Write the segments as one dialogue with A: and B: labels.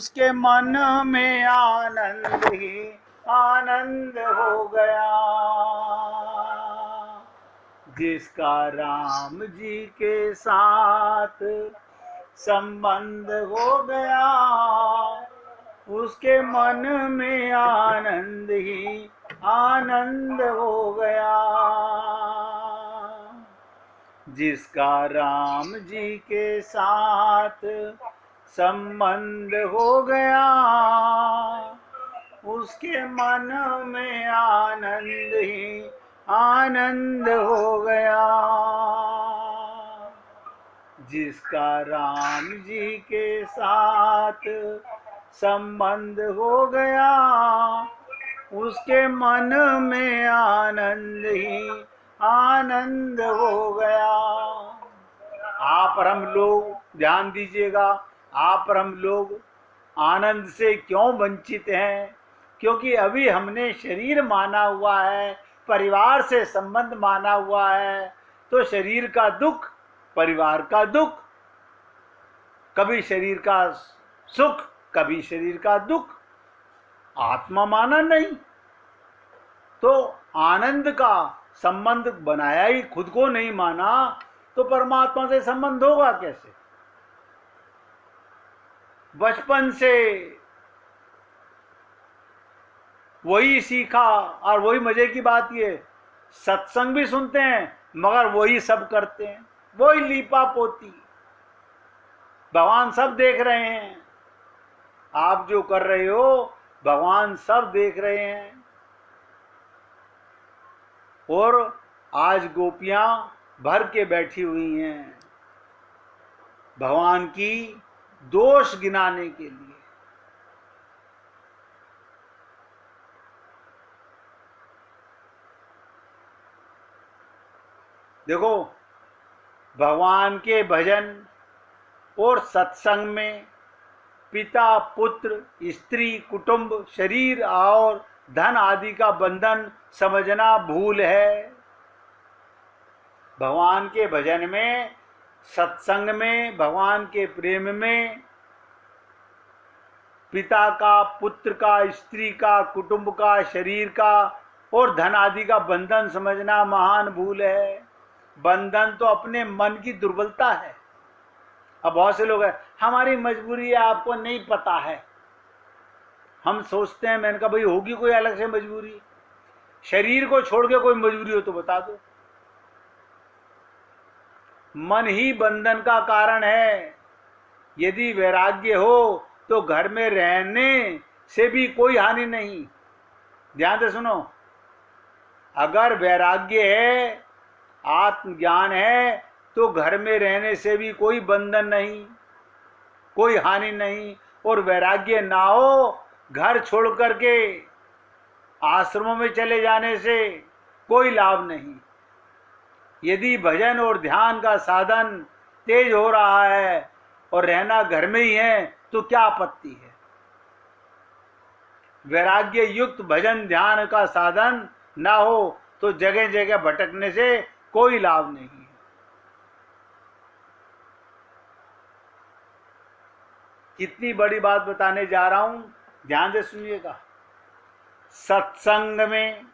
A: उसके मन में आनंद ही आनंद हो गया। जिसका राम जी के साथ संबंध हो गया, उसके मन में आनंद ही आनंद हो गया। जिसका राम जी के साथ संबंध हो गया, उसके मन में आनंद ही आनंद हो गया। जिसका राम जी के साथ संबंध हो गया, उसके मन में आनंद ही आनंद हो गया। आप और हम लोग ध्यान दीजिएगा, आप और हम लोग आनंद से क्यों वंचित हैं? क्योंकि अभी हमने शरीर माना हुआ है, परिवार से संबंध माना हुआ है। तो शरीर का दुख, परिवार का दुख, कभी शरीर का सुख, कभी शरीर का दुख, आत्मा माना नहीं। तो आनंद का संबंध बनाया ही खुद को नहीं माना, तो परमात्मा से संबंध होगा कैसे? बचपन से वही सीखा, और वही मजे की बात ये, सत्संग भी सुनते हैं मगर वही सब करते हैं, वही लीपा पोती। भगवान सब देख रहे हैं, आप जो कर रहे हो भगवान सब देख रहे हैं। और आज गोपियां भर के बैठी हुई हैं भगवान की दोष गिनाने के लिए। देखो, भगवान के भजन और सत्संग में पिता, पुत्र, स्त्री, कुटुंब, शरीर और धन आदि का बंधन समझना भूल है। भगवान के भजन में, सत्संग में, भगवान के प्रेम में पिता का, पुत्र का, स्त्री का, कुटुंब का, शरीर का और धन आदि का बंधन समझना महान भूल है। बंधन तो अपने मन की दुर्बलता है। अब बहुत से लोग हैं, हमारी मजबूरी है, आपको नहीं पता है। हम सोचते हैं, मैंने कहा भाई होगी कोई अलग से मजबूरी? शरीर को छोड़ के कोई मजबूरी हो तो बता दो। मन ही बंधन का कारण है। यदि वैराग्य हो तो घर में रहने से भी कोई हानि नहीं। ध्यान से सुनो, अगर वैराग्य है, आत्मज्ञान है, तो घर में रहने से भी कोई बंधन नहीं, कोई हानि नहीं। और वैराग्य ना हो, घर छोड़ करके आश्रमों में चले जाने से कोई लाभ नहीं। यदि भजन और ध्यान का साधन तेज हो रहा है और रहना घर में ही है तो क्या आपत्ति है? वैराग्य युक्त भजन ध्यान का साधन ना हो तो जगह जगह भटकने से कोई लाभ नहीं है। कितनी बड़ी बात बताने जा रहा हूं, ध्यान से सुनिएगा। सत्संग में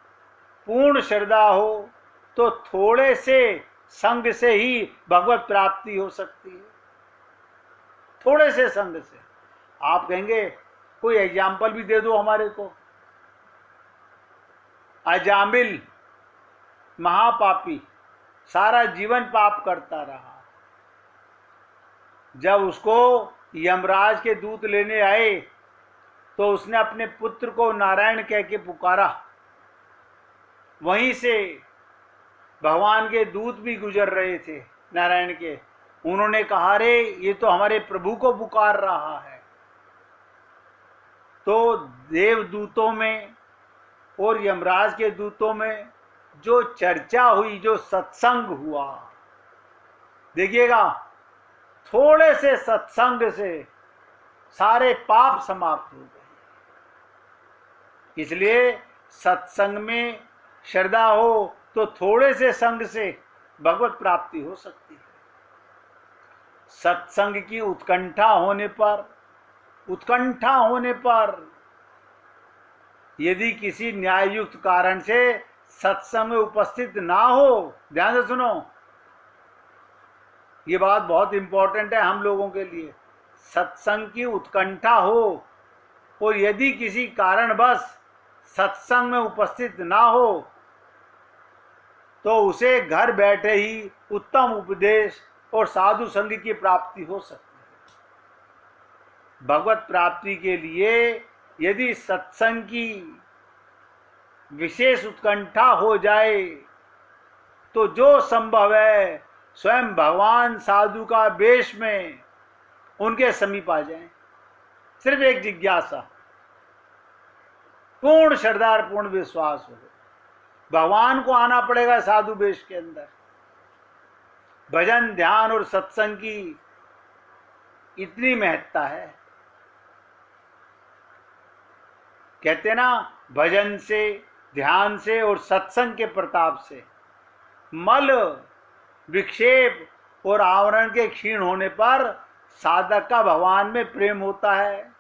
A: पूर्ण श्रद्धा हो तो थोड़े से संग से ही भगवत प्राप्ति हो सकती है। थोड़े से संग से। आप कहेंगे कोई एग्जाम्पल भी दे दो हमारे को। अजामिल महापापी, सारा जीवन पाप करता रहा। जब उसको यमराज के दूत लेने आए तो उसने अपने पुत्र को नारायण कह के पुकारा। वहीं से भगवान के दूत भी गुजर रहे थे नारायण के। उन्होंने कहा, रे ये तो हमारे प्रभु को पुकार रहा है। तो देवदूतों में और यमराज के दूतों में जो चर्चा हुई, जो सत्संग हुआ, देखिएगा, थोड़े से सत्संग से सारे पाप समाप्त हो गए। इसलिए सत्संग में श्रद्धा हो तो थोड़े से संग से भगवत प्राप्ति हो सकती है। सत्संग की उत्कंठा होने पर उत्कंठा होने पर यदि किसी न्याययुक्त कारण से सत्संग में उपस्थित ना हो, ध्यान से सुनो, ये बात बहुत इंपॉर्टेंट है हम लोगों के लिए। सत्संग की उत्कंठा हो और यदि किसी कारणवश सत्संग में उपस्थित ना हो तो उसे घर बैठे ही उत्तम उपदेश और साधु संग की प्राप्ति हो सकती है। भगवत प्राप्ति के लिए यदि सत्संग की विशेष उत्कंठा हो जाए तो जो संभव है स्वयं भगवान साधु का वेश में उनके समीप आ जाएं। सिर्फ एक जिज्ञासा, पूर्ण श्रद्धा और पूर्ण विश्वास हो, भगवान को आना पड़ेगा साधु वेश के अंदर। भजन ध्यान और सत्संग की इतनी महत्ता है। कहते ना, भजन से, ध्यान से और सत्संग के प्रताप से मल, विक्षेप और आवरण के क्षीण होने पर साधक का भगवान में प्रेम होता है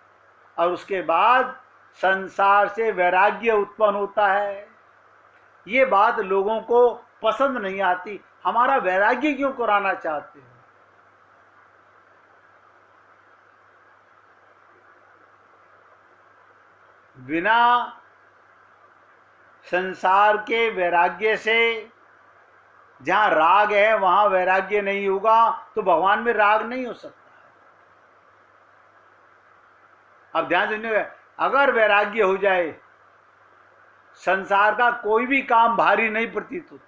A: और उसके बाद संसार से वैराग्य उत्पन्न होता है। ये बात लोगों को पसंद नहीं आती। हमारा वैराग्य क्यों कराना चाहते हो? बिना संसार के वैराग्य से, जहां राग है वहां वैराग्य नहीं होगा तो भगवान में राग नहीं हो सकता। अब ध्यान सुनिए, अगर वैराग्य हो जाए संसार का कोई भी काम भारी नहीं प्रतीत होता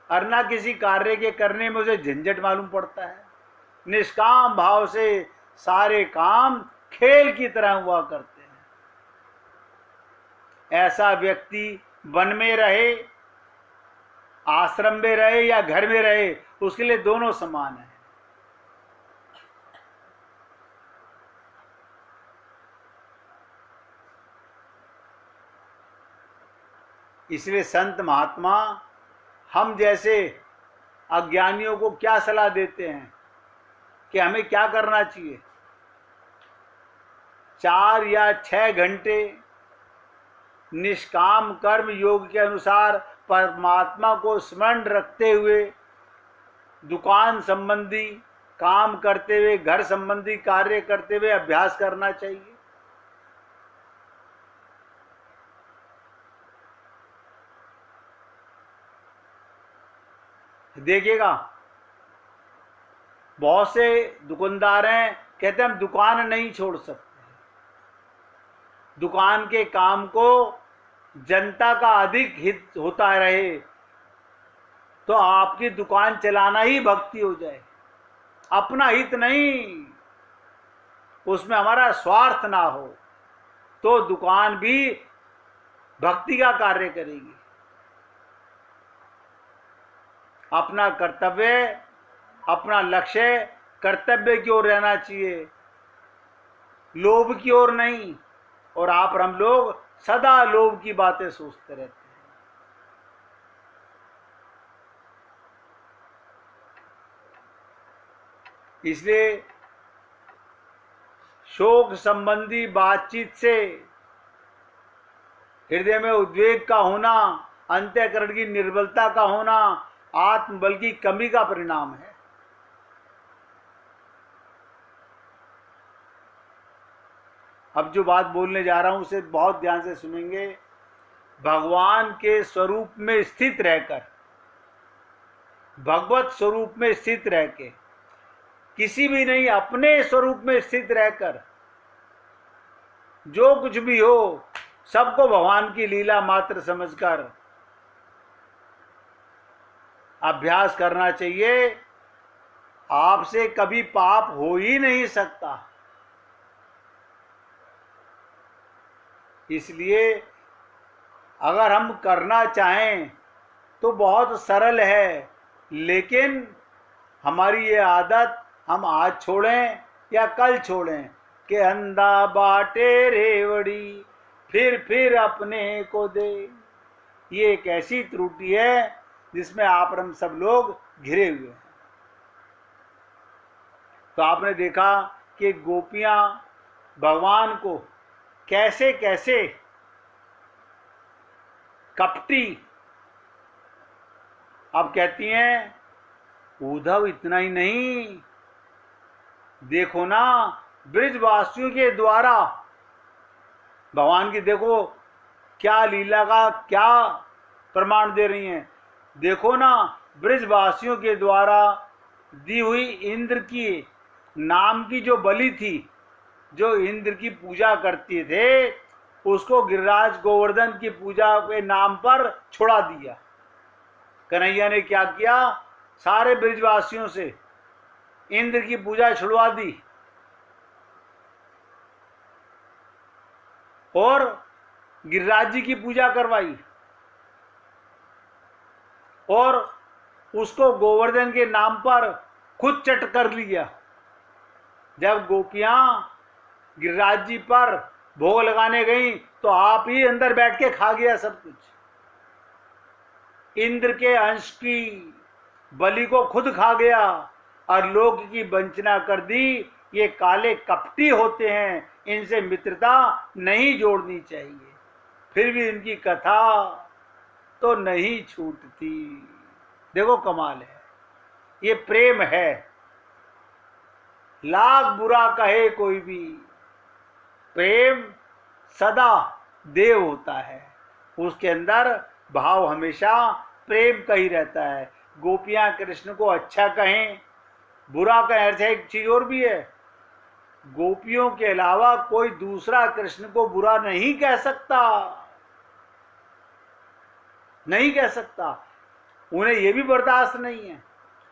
A: और ना किसी कार्य के करने में उसे झंझट मालूम पड़ता है। निष्काम भाव से सारे काम खेल की तरह हुआ करते हैं। ऐसा व्यक्ति वन में रहे, आश्रम में रहे या घर में रहे, उसके लिए दोनों समान है। इसलिए संत महात्मा हम जैसे अज्ञानियों को क्या सलाह देते हैं कि हमें क्या करना चाहिए? 4 या 6 घंटे निष्काम कर्म योग के अनुसार परमात्मा को स्मरण रखते हुए दुकान संबंधी काम करते हुए, घर संबंधी कार्य करते हुए अभ्यास करना चाहिए। देखिएगा, बहुत से दुकानदार हैं, कहते हैं हम दुकान नहीं छोड़ सकते। दुकान के काम को जनता का अधिक हित होता रहे तो आपकी दुकान चलाना ही भक्ति हो जाए। अपना हित नहीं, उसमें हमारा स्वार्थ ना हो तो दुकान भी भक्ति का कार्य करेगी। अपना कर्तव्य, अपना लक्ष्य कर्तव्य की ओर रहना चाहिए, लोभ की ओर नहीं। और हम लोग सदा लोभ की बातें सोचते रहते हैं। इसलिए शोक संबंधी बातचीत से हृदय में उद्वेग का होना, अंतःकरण की निर्बलता का होना आत्मबल की कमी का परिणाम है। अब जो बात बोलने जा रहा हूं उसे बहुत ध्यान से सुनेंगे। भगवान के स्वरूप में स्थित रहकर, भगवत स्वरूप में स्थित रह के, किसी भी नहीं अपने स्वरूप में स्थित रहकर जो कुछ भी हो सबको भगवान की लीला मात्र समझकर अभ्यास करना चाहिए। आपसे कभी पाप हो ही नहीं सकता। इसलिए अगर हम करना चाहें तो बहुत सरल है, लेकिन हमारी ये आदत हम आज छोड़ें या कल छोड़ें कि अंधा बाटे रेवड़ी फिर अपने को दे। ये एक ऐसी त्रुटि है जिसमें आप सब लोग घिरे हुए हैं। तो आपने देखा कि गोपियां भगवान को कैसे कैसे कपटी, अब कहती हैं उद्धव इतना ही नहीं, देखो ना ब्रिजवासियों के द्वारा भगवान की देखो क्या लीला का क्या प्रमाण दे रही हैं। देखो ना ब्रिजवासियों के द्वारा दी हुई इंद्र की नाम की जो बलि थी, जो इंद्र की पूजा करते थे, उसको गिरिराज गोवर्धन की पूजा के नाम पर छोड़ा दिया। कन्हैया ने क्या किया, सारे ब्रिजवासियों से इंद्र की पूजा छुड़वा दी और गिरिराज जी की पूजा करवाई और उसको गोवर्धन के नाम पर खुद चट कर लिया। जब गोपियां गिरिराज जी पर भोग लगाने गई तो आप ही अंदर बैठ के खा गया सब कुछ। इंद्र के अंश की बलि को खुद खा गया और लोक की वंचना कर दी। ये काले कपटी होते हैं, इनसे मित्रता नहीं जोड़नी चाहिए। फिर भी इनकी कथा तो नहीं छूटती। देखो कमाल है, ये प्रेम है। लाख बुरा कहे कोई भी, प्रेम सदा देव होता है, उसके अंदर भाव हमेशा प्रेम का ही रहता है। गोपियां कृष्ण को अच्छा कहें, बुरा कहें, अर्थ एक चीज और भी है, गोपियों के अलावा कोई दूसरा कृष्ण को बुरा नहीं कह सकता, नहीं कह सकता। उन्हें यह भी बर्दाश्त नहीं है।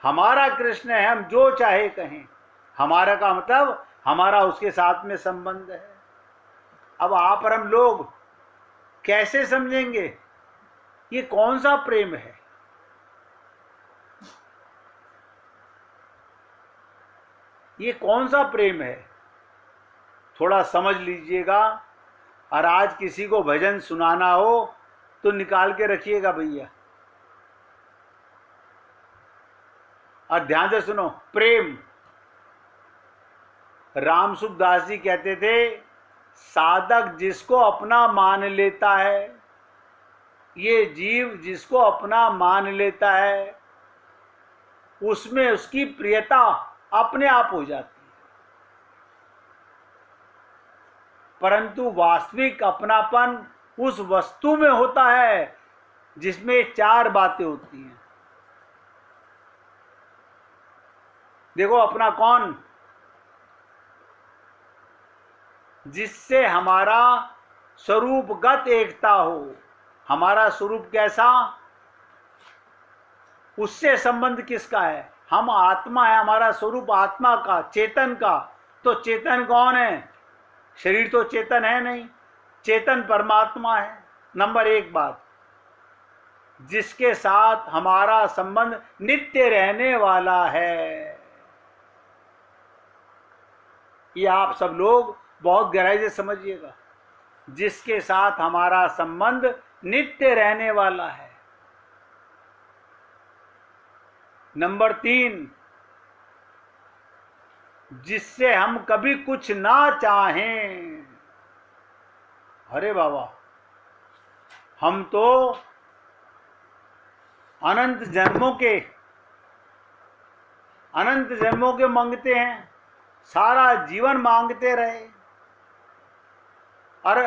A: हमारा कृष्ण है, हम जो चाहे कहें, हमारा का मतलब हमारा उसके साथ में संबंध है। अब आप और हम लोग कैसे समझेंगे ये कौन सा प्रेम है? ये कौन सा प्रेम है? थोड़ा समझ लीजिएगा। और आज किसी को भजन सुनाना हो तो निकाल के रखिएगा भैया, और ध्यान से सुनो। प्रेम, राम सुखदास जी कहते थे, साधक जिसको अपना मान लेता है, ये जीव जिसको अपना मान लेता है, उसमें उसकी प्रियता अपने आप हो जाती है। परंतु वास्तविक अपनापन उस वस्तु में होता है जिसमें चार बातें होती हैं। देखो अपना कौन? जिससे हमारा स्वरूपगत एकता हो। हमारा स्वरूप कैसा, उससे संबंध किसका है? हम आत्मा है, हमारा स्वरूप आत्मा का, चेतन का। तो चेतन कौन है? शरीर तो चेतन है नहीं, चेतन परमात्मा है। नंबर एक बात, जिसके साथ हमारा संबंध नित्य रहने वाला है। ये आप सब लोग बहुत गहराई से समझिएगा। जिसके साथ हमारा संबंध नित्य रहने वाला है। नंबर तीन, जिससे हम कभी कुछ ना चाहें। अरे बाबा, हम तो अनंत जन्मों के मांगते हैं, सारा जीवन मांगते रहे। और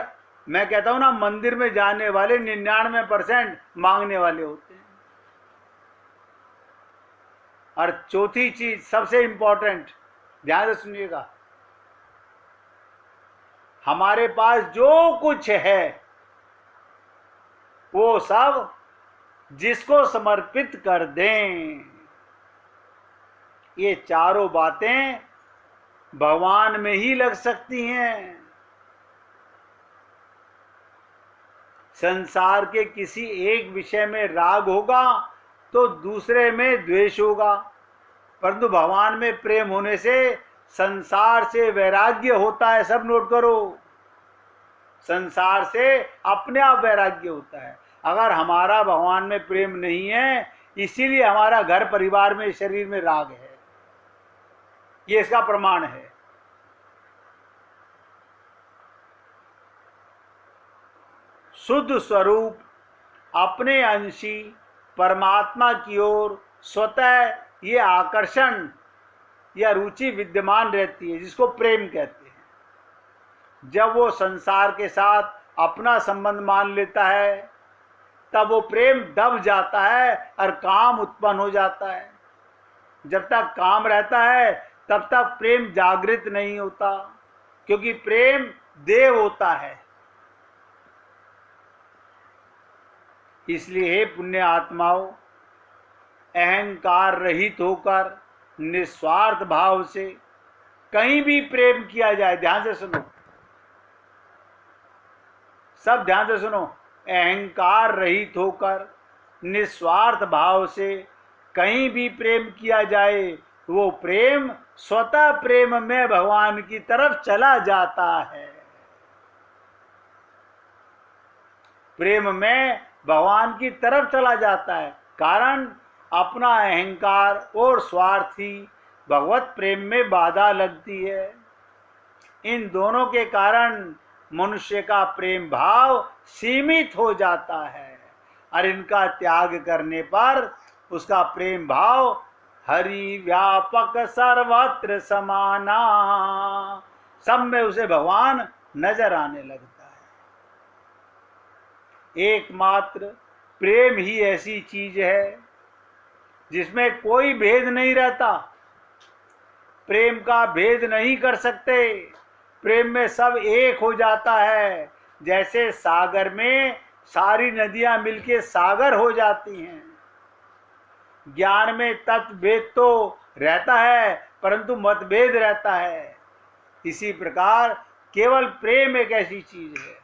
A: मैं कहता हूं ना, मंदिर में जाने वाले 99% मांगने वाले होते हैं। और चौथी चीज सबसे इंपॉर्टेंट, ध्यान से सुनिएगा, हमारे पास जो कुछ है वो सब जिसको समर्पित कर दें। ये चारों बातें भगवान में ही लग सकती हैं। संसार के किसी एक विषय में राग होगा तो दूसरे में द्वेष होगा, परंतु भगवान में प्रेम होने से संसार से वैराग्य होता है। सब नोट करो, संसार से अपने आप वैराग्य होता है। अगर हमारा भगवान में प्रेम नहीं है, इसीलिए हमारा घर परिवार में, शरीर में राग है। ये इसका प्रमाण है। शुद्ध स्वरूप अपने अंशी परमात्मा की ओर स्वतः ये आकर्षण या रुचि विद्यमान रहती है, जिसको प्रेम कहते हैं। जब वो संसार के साथ अपना संबंध मान लेता है तब वो प्रेम दब जाता है और काम उत्पन्न हो जाता है। जब तक काम रहता है तब तक प्रेम जागृत नहीं होता, क्योंकि प्रेम देव होता है। इसलिए हे पुण्य आत्माओं, अहंकार रहित होकर निस्वार्थ भाव से कहीं भी प्रेम किया जाए, ध्यान से सुनो, सब ध्यान से सुनो, अहंकार रहित होकर निस्वार्थ भाव से कहीं भी प्रेम किया जाए, वो प्रेम स्वतः प्रेम में भगवान की तरफ चला जाता है। प्रेम में भगवान की तरफ चला जाता है, कारण अपना अहंकार और स्वार्थ ही भगवत प्रेम में बाधा लगती है। इन दोनों के कारण मनुष्य का प्रेम भाव सीमित हो जाता है और इनका त्याग करने पर उसका प्रेम भाव हरि व्यापक सर्वत्र समाना, सब में उसे भगवान नजर आने लगता है। एकमात्र प्रेम ही ऐसी चीज है जिसमें कोई भेद नहीं रहता। प्रेम का भेद नहीं कर सकते, प्रेम में सब एक हो जाता है। जैसे सागर में सारी नदियां मिलके सागर हो जाती हैं। ज्ञान में तत्भेद तो रहता है परंतु मतभेद रहता है। इसी प्रकार केवल प्रेम एक ऐसी चीज है।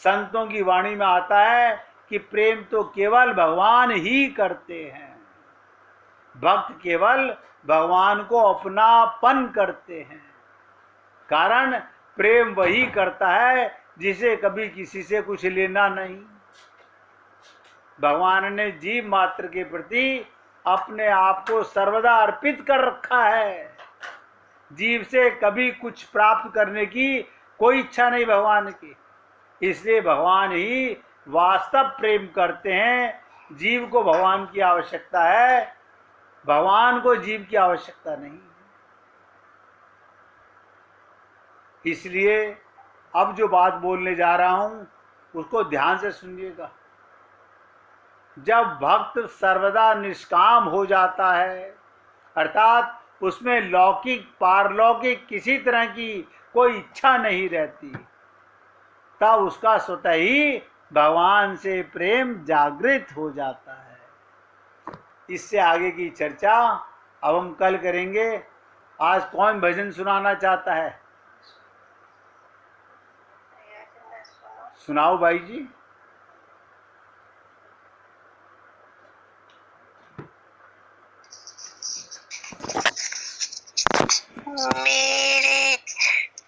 A: संतों की वाणी में आता है कि प्रेम तो केवल भगवान ही करते हैं। भक्त केवल भगवान को अपनापन करते हैं, कारण प्रेम वही करता है जिसे कभी किसी से कुछ लेना नहीं। भगवान ने जीव मात्र के प्रति अपने आप को सर्वदा अर्पित कर रखा है। जीव से कभी कुछ प्राप्त करने की कोई इच्छा नहीं भगवान की। इसलिए भगवान ही वास्तव प्रेम करते हैं। जीव को भगवान की आवश्यकता है, भगवान को जीव की आवश्यकता नहीं। इसलिए अब जो बात बोलने जा रहा हूं उसको ध्यान से सुनिएगा। जब भक्त सर्वदा निष्काम हो जाता है, अर्थात उसमें लौकिक पारलौकिक किसी तरह की कोई इच्छा नहीं रहती, तब उसका स्वतः ही भगवान से प्रेम जागृत हो जाता है। इससे आगे की चर्चा अब हम कल करेंगे। आज कौन भजन सुनाना चाहता है? सुनाओ भाई जी।
B: मेरे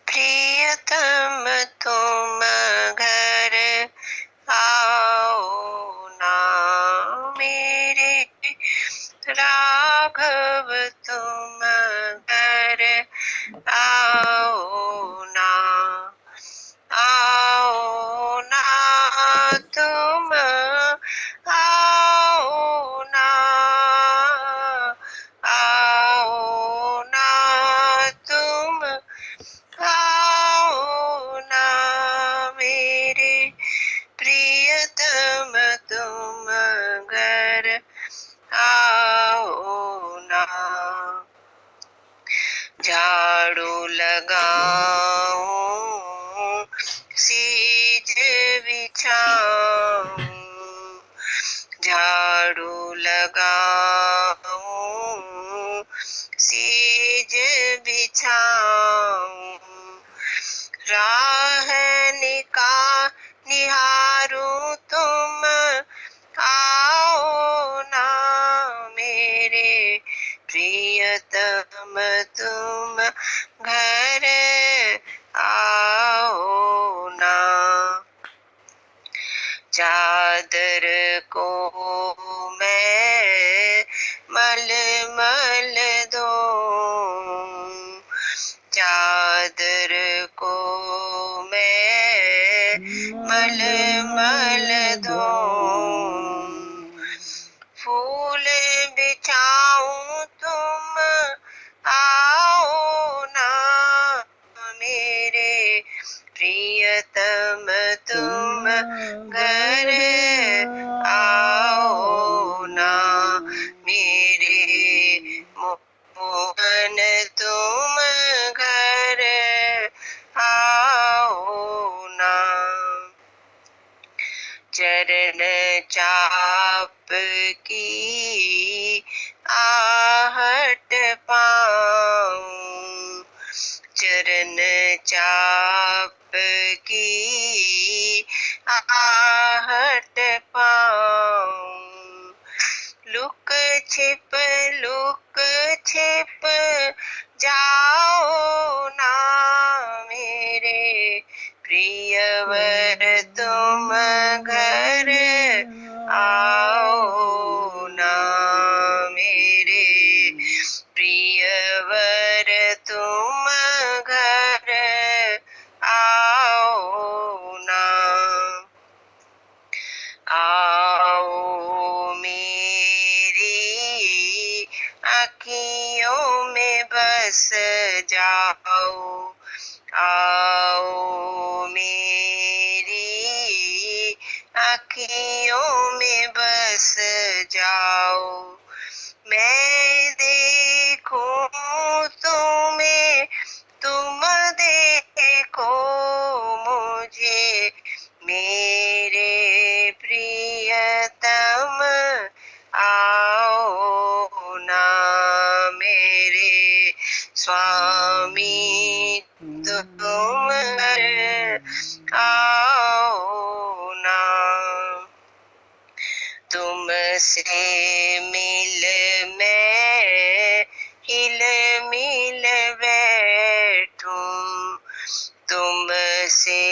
B: प्रियतम तुम घर आओ ना, मेरे राघव तुम घर आओ ना, आओ ना तुम, आओ ना, आओ ना तुम, आओ ना मेरे प्रियतम तुम घर आओ ना। झाड़ू लगाऊं सीज बिछाऊं, झाड़ू लगाऊं सीज बिछाऊं, राह निहारूं तुम आओ ना मेरे प्रियतम तुम घर आओ ना। चादर को मैं मलमल दूं, चादर को मैं मल धोऊं। फूल बिछाऊं तुम आओ ना, मेरे प्रियतम तुम घर आओ ना, मेरे मोहन तुम घर आओ ना। चरण चाप की आहट पाऊं, चरण चाप की आहट पाऊं। लुक छिप जाओ ना, मेरे प्रियवर तुम घर आओ ना, मेरे प्रियवर तुम घर आओ ना। आओ मेरी आँखियों में बस जाओ, आओ मेरी आँखियों में बस जाओ। मैं देखूं तुम्हें, तुम देखो मुझे, मेरे प्रियतम आओ ना, मेरे स्वामी तुम आओ ना। तुमसे मिल मैं हिल मिल बैठूं, तुमसे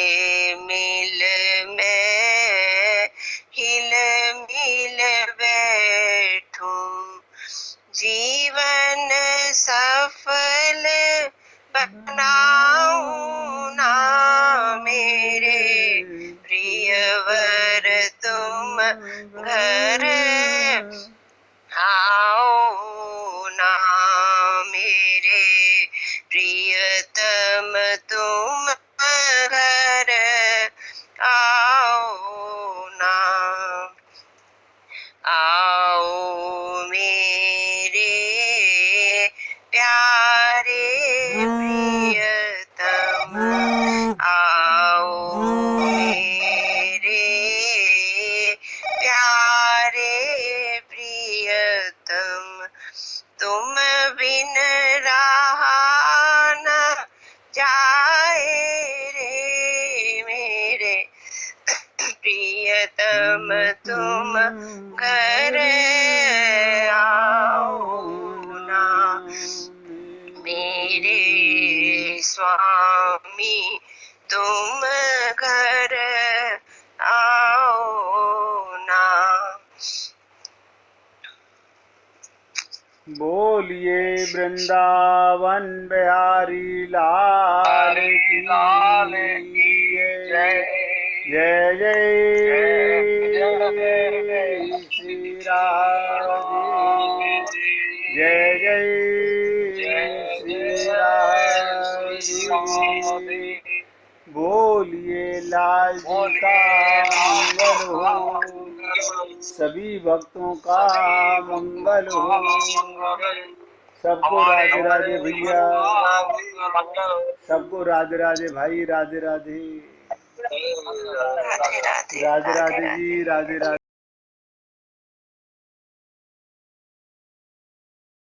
B: मिल मैं हिल मिल बैठूं। जीवन सफल बनाऊं ना, मेरे प्रियवर तुम घर आओ ना, मेरे प्रियतम तुम घर आओ ना। आओ मेरे प्यारे प्रियतम, आओ मेरे प्यारे प्रियतम। तुम बिन रहा न जाए रे, मेरे प्रियतम तुम घर आओ ना, मेरे स्वामी तुम घर आओ ना।
A: बोलिए वृंदावन बिहारी लाल की जय। जय जय श्री राधे, जय जय श्री राधे। बोलिए लाल जी का मंगल हो, सभी भक्तों का मंगल हो। सबको राधे राधे भैया, सबको राधे राधे भाई, राधे राधे,
B: राधे राधे
A: राधे राधे जी, राधे राधे।